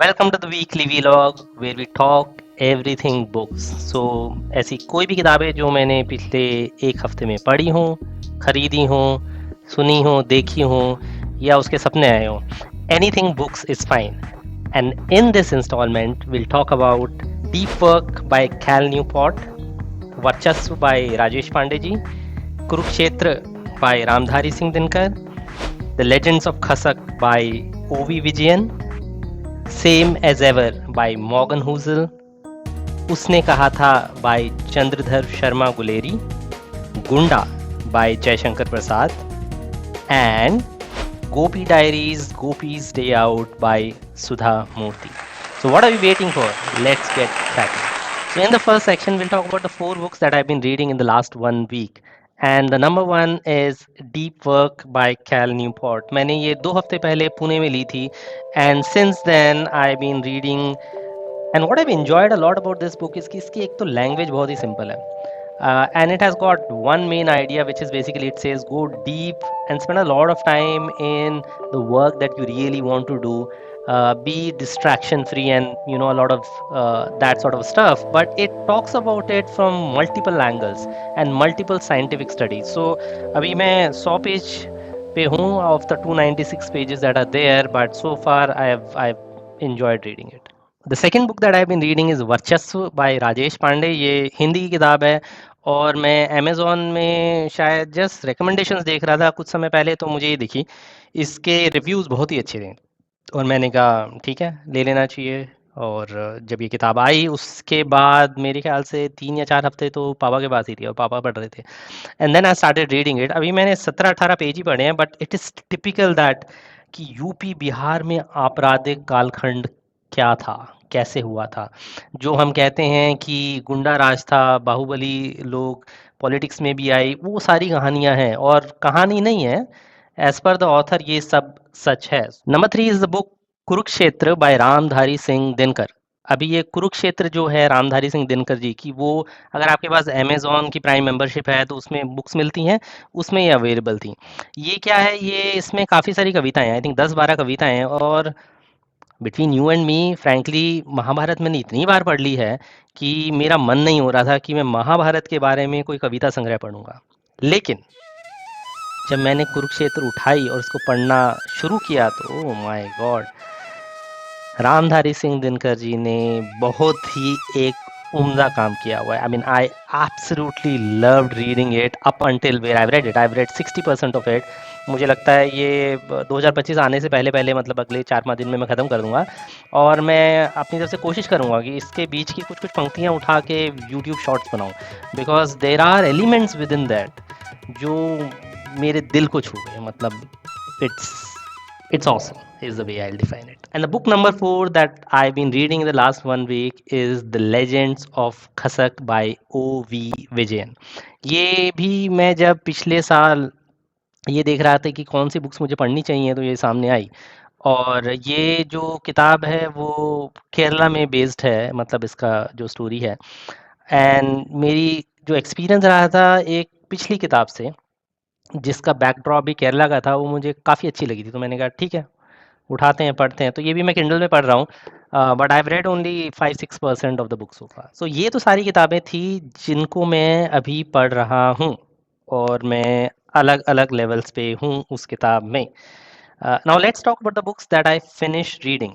Welcome to the weekly vlog where we talk everything books. ऐसी कोई भी किताबें जो मैंने पिछले एक हफ्ते में पढ़ी हों, खरीदी हों, सुनी हों, देखी हों या उसके सपने आए हों, anything books is fine. And in this installment will talk about deep work by Cal Newport, Varchasva by Rajesh Pandey ji, Kurukshetra by Ramdhari Singh Dinkar, the legends of Khasak by O V Vijayan, same as ever by Morgan Housel, Usne कहा था by Chandradhar Sharma Guleri, Gunda by Jaishankar Prasad, and Gopi diaries Gopi's day out by Sudha Murty. So what are we waiting for? Let's get cracking. So in the first section, we'll talk about the four books that I've been reading in the last 1 week. And the number one is Deep Work by Cal Newport. मैंने ये 2 हफ्ते पहले पुणे में ली थी. And since then, I've been reading. And what I've enjoyed a lot about this book is कि इसकी एक तो language बहुत ही simple है. And it has got one main idea, which is basically it says go deep and spend a lot of time in the work that you really want to do. Be distraction free and a lot of that sort of stuff, but it talks about it from multiple angles and multiple scientific studies. So अभी मैं 100 page पे हूँ of the 296 pages that are there, but so far I've enjoyed reading it. The second book that I been reading is Varchasva by Rajesh Pandey. ये हिंदी की किताब है और मैं अमेज़ॉन में शायद जस्ट रिकमेंडेशंस देख रहा था कुछ समय पहले, तो मुझे ये दिखी इसके रिव्यूज़ बहुत ही अच्छे थे और मैंने कहा ठीक है, ले लेना चाहिए. और जब ये किताब आई उसके बाद मेरे ख्याल से 3 या 4 हफ्ते तो पापा के पास ही थी और पापा पढ़ रहे थे. And then I started reading it. अभी मैंने 17-18 पेज ही पढ़े हैं, but it is typical that कि यूपी बिहार में आपराधिक कालखंड क्या था, कैसे हुआ था. जो हम कहते हैं कि गुंडा राज था, बाहुबली लोग पॉलिटिक्स में भी आई, वो सारी कहानियां हैं और कहानी नहीं है. एज पर द ऑथर ये सब सच है. Number 3 is the book Kurukshetra by Ramdhari Singh Dinkar. अभी ये कुरुक्षेत्र जो है रामधारी सिंह दिनकर जी की, वो अगर आपके पास अमेजोन की प्राइम मेंबरशिप है तो उसमें बुक्स मिलती हैं, उसमें ये अवेलेबल थी. ये क्या है, ये इसमें काफ़ी सारी कविताएं हैं, आई थिंक 10-12 कविताएं हैं. और between you and me frankly Mahabharata मैंने इतनी बार पढ़ ली है कि मेरा मन नहीं हो रहा था कि मैं महाभारत के बारे में कोई कविता संग्रह पढ़ूंगा. लेकिन जब मैंने कुरुक्षेत्र उठाई और उसको पढ़ना शुरू किया तो oh my god, Ramdhari Singh Dinkar ji ने बहुत ही एक उम्दा काम किया हुआ है. I mean I absolutely loved reading it up until where I read 60% of it. मुझे लगता है ये 2025 आने से पहले पहले, मतलब अगले 4-5 दिन में मैं ख़त्म कर दूंगा. और मैं अपनी तरफ से कोशिश करूंगा कि इसके बीच की कुछ कुछ पंक्तियां उठा के यूट्यूब शॉर्ट्स बनाऊं, because there are elements within that जो मेरे दिल को छू गए. मतलब it's it's awesome is the way I'll define it. And the book number 4 that I've been reading in the last 1 week is The Legends of Khasak by O.V. Vijayan. ये भी मैं जब पिछले साल ये देख रहा था कि कौन सी बुक्स मुझे पढ़नी चाहिए तो ये सामने आई. और ये जो किताब है वो केरला में बेस्ड है, मतलब इसका जो स्टोरी है. एंड मेरी जो एक्सपीरियंस रहा था एक पिछली किताब से जिसका बैकड्रॉप भी केरला का था, वो मुझे काफ़ी अच्छी लगी थी, तो मैंने कहा ठीक है, उठाते हैं पढ़ते हैं. तो ये भी मैं किंडल में पढ़ रहा हूँ, but I have read only 5-6% of the book so far. So ये तो सारी किताबें थी जिनको मैं अभी पढ़ रहा हूँ और मैं अलग अलग लेवल्स पे हूँ उस किताब में. Now let's talk about the books that I finish reading.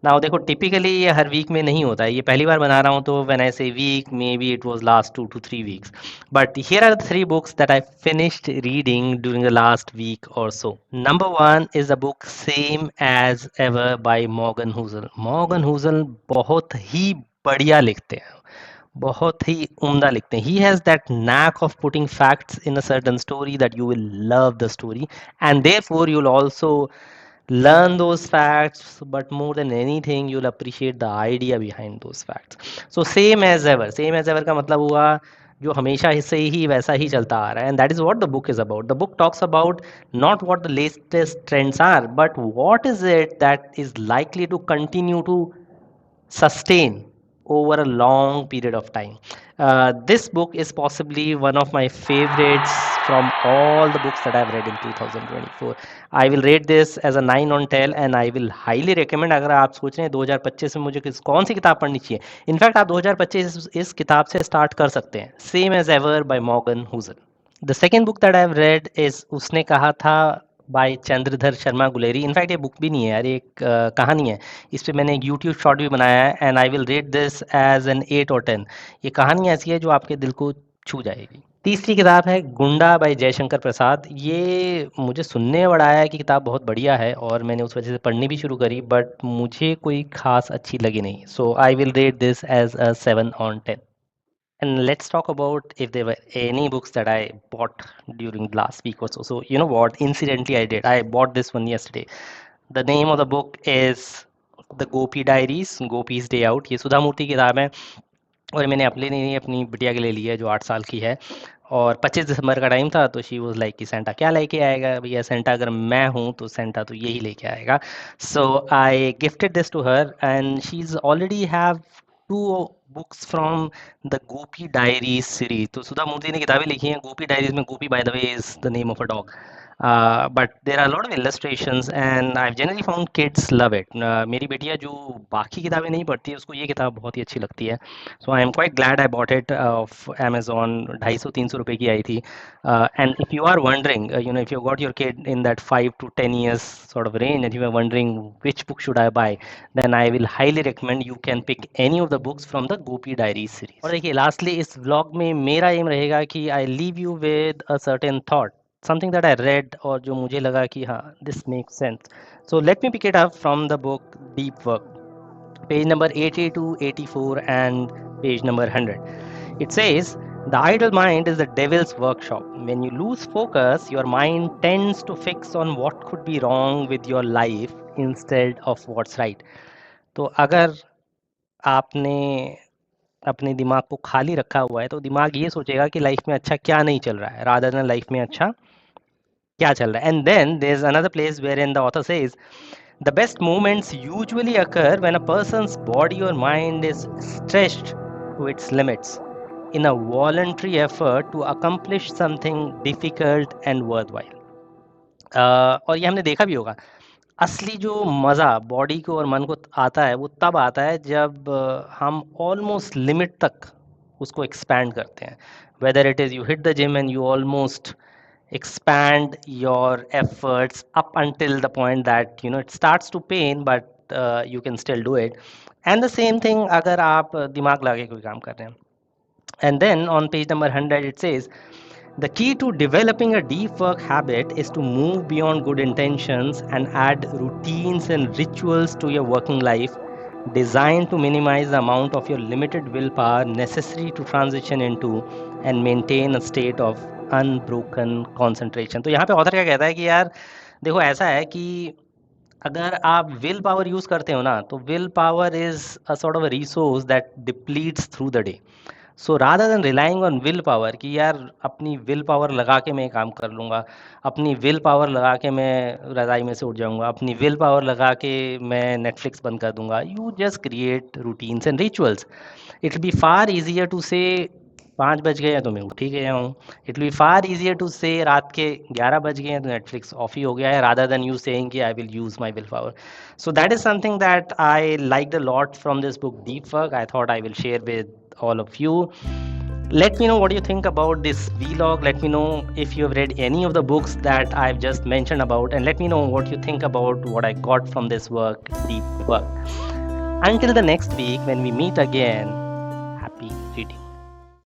Now देखो, टिपिकली ये हर वीक में नहीं होता है, ये पहली बार बना रहा हूँ, तो when I say week maybe it was last 2 to 3 weeks. But here are the 3 books that I finished reading during the last week or so. Number one is the book Same as Ever by Morgan Housel. Morgan Housel बहुत ही बढ़िया लिखते हैं, बहुत ही उम्दा लिखते हैं. He has that knack of putting facts in a certain story that you will love the story, and therefore you'll also learn those facts, but more than anything you'll appreciate the idea behind those facts. So same as ever का मतलब हुआ जो हमेशा से ही वैसा ही चलता आ रहा है, and that is what the book is about. The book talks about not what the latest trends are, but what is it that is likely to continue to sustain over a long period of time. This book is possibly one of my favorites from all the books that I've read in 2024. I will rate this as a 9 on 10 and I will highly recommend. अगर आप सोच रहे हैं 2025 में मुझे कौन सी किताब पढ़नी चाहिए, इनफैक्ट आप 2025 इस किताब से स्टार्ट कर सकते हैं, same as ever by Morgan Housel. The second book that I have read is, उसने कहा था, बाय चंद्रधर शर्मा गुलेरी. इनफैक्ट ये बुक भी नहीं है यार, ये एक कहानी है. इस पे मैंने एक यूट्यूब शॉर्ट भी बनाया है and I will rate this as an 8 और 10. ये कहानी ऐसी है जो आपके दिल को छू जाएगी. तीसरी किताब है गुंडा बाय जयशंकर प्रसाद. ये मुझे सुनने में बड़ा आया है कि किताब बहुत बढ़िया है और मैंने उस वजह से पढ़नी भी शुरू करी, बट मुझे कोई खास अच्छी लगी नहीं. So I will rate this as a 7 on 10. And let's talk about if there were any books that I bought during last week or so. So, you know what? Incidentally, I did. I bought this one yesterday. The name of the book is The Gopi Diaries, Gopi's Day Out. ये सुधा मूर्ति की किताब है और मैंने अपने लिए अपनी बिटिया के लिए ली है जो 8 साल की है. और 25 दिसंबर का टाइम था तो शी वॉज लाइक कि सेंटा क्या लेके आएगा भैया, सेंटा अगर मैं हूँ तो सेंटा तो यही लेके आएगा. So I gifted this to her and she is already have 2 books from the Gopi diaries series. तो सुधा मूर्ति ने किताबें लिखी हैं गोपी डायरीज में. Gopi by the way is the name of a dog. But there are lot of illustrations and I generally found kids love it. मेरी बेटिया जो बाकी किताबें नहीं पढ़ती है उसको ये किताब बहुत ही अच्छी लगती है. So I am quite glad I bought it off Amazon. 250-300 रुपये की आई थी. And if you are wondering, you know, if you got your kid in that 5 to 10 years sort of range and you are wondering which book should I buy, then I will highly recommend you can pick any of the books from the Gopi Diaries series. और देखिए lastly इस vlog में मेरा M रहेगा कि I leave you with a certain thought, something that I read और जो मुझे लगा कि हाँ this makes sense. So let me pick it up from the book Deep Work, page number 82, 84 and page number 100. It says, the idle mind is the devil's workshop. When you lose focus, your mind tends to fix on what could be wrong with your life instead of what's right. तो अगर आपने अपने दिमाग को खाली रखा हुआ है तो दिमाग ये सोचेगा कि लाइफ में अच्छा क्या नहीं चल रहा है, rather than लाइफ में अच्छा क्या चल रहा है. And then there's another place wherein the author says, the best moments usually occur when a person's body or mind is stretched to its limits in a voluntary effort to accomplish something difficult and worthwhile. और ये हमने देखा भी होगा, असली जो मज़ा body को और मन को आता है वो तब आता है जब हम ऑलमोस्ट लिमिट तक उसको एक्सपैंड करते हैं. Whether it is you hit the gym and you almost expand your efforts up until the point that you know it starts to pain, but you can still do it. And the same thing अगर आप दिमाग लगा के कोई काम कर रहे हैं. And then on page number 100 it says, the key to developing a deep work habit is to move beyond good intentions and add routines and rituals to your working life designed to minimize the amount of your limited willpower necessary to transition into and maintain a state of unbroken concentration. तो यहाँ पे author क्या कहता है कि यार देखो ऐसा है कि अगर आप विल पावर यूज़ करते हो ना तो will power is a sort of a resource that depletes through the day. So rather than relying on will power कि यार अपनी विल पावर लगा के मैं काम कर लूँगा, अपनी विल पावर लगा के मैं रज़ाई में से उठ जाऊँगा, अपनी विल पावर लगा के मैं नेटफ्लिक्स बंद कर दूँगा. You just create routines and rituals. It will be far easier to say 5 बज गए हैं तो मैं उठ ही गया हूँ. It will be far easier to say रात के 11 बज गए हैं तो नेटफ्लिक्स ऑफ ही हो गया है, रादर देन यू सेइंग कि I will use my will power. So that is something that I like the lot from this book deep work. I thought I will share with all of you. Let me know what you think about this vlog. Let me know if you have read any of the books that I've just mentioned about, and let me know what you think about what I got from this work, Deep Work. Until the next week when we meet again, happy reading.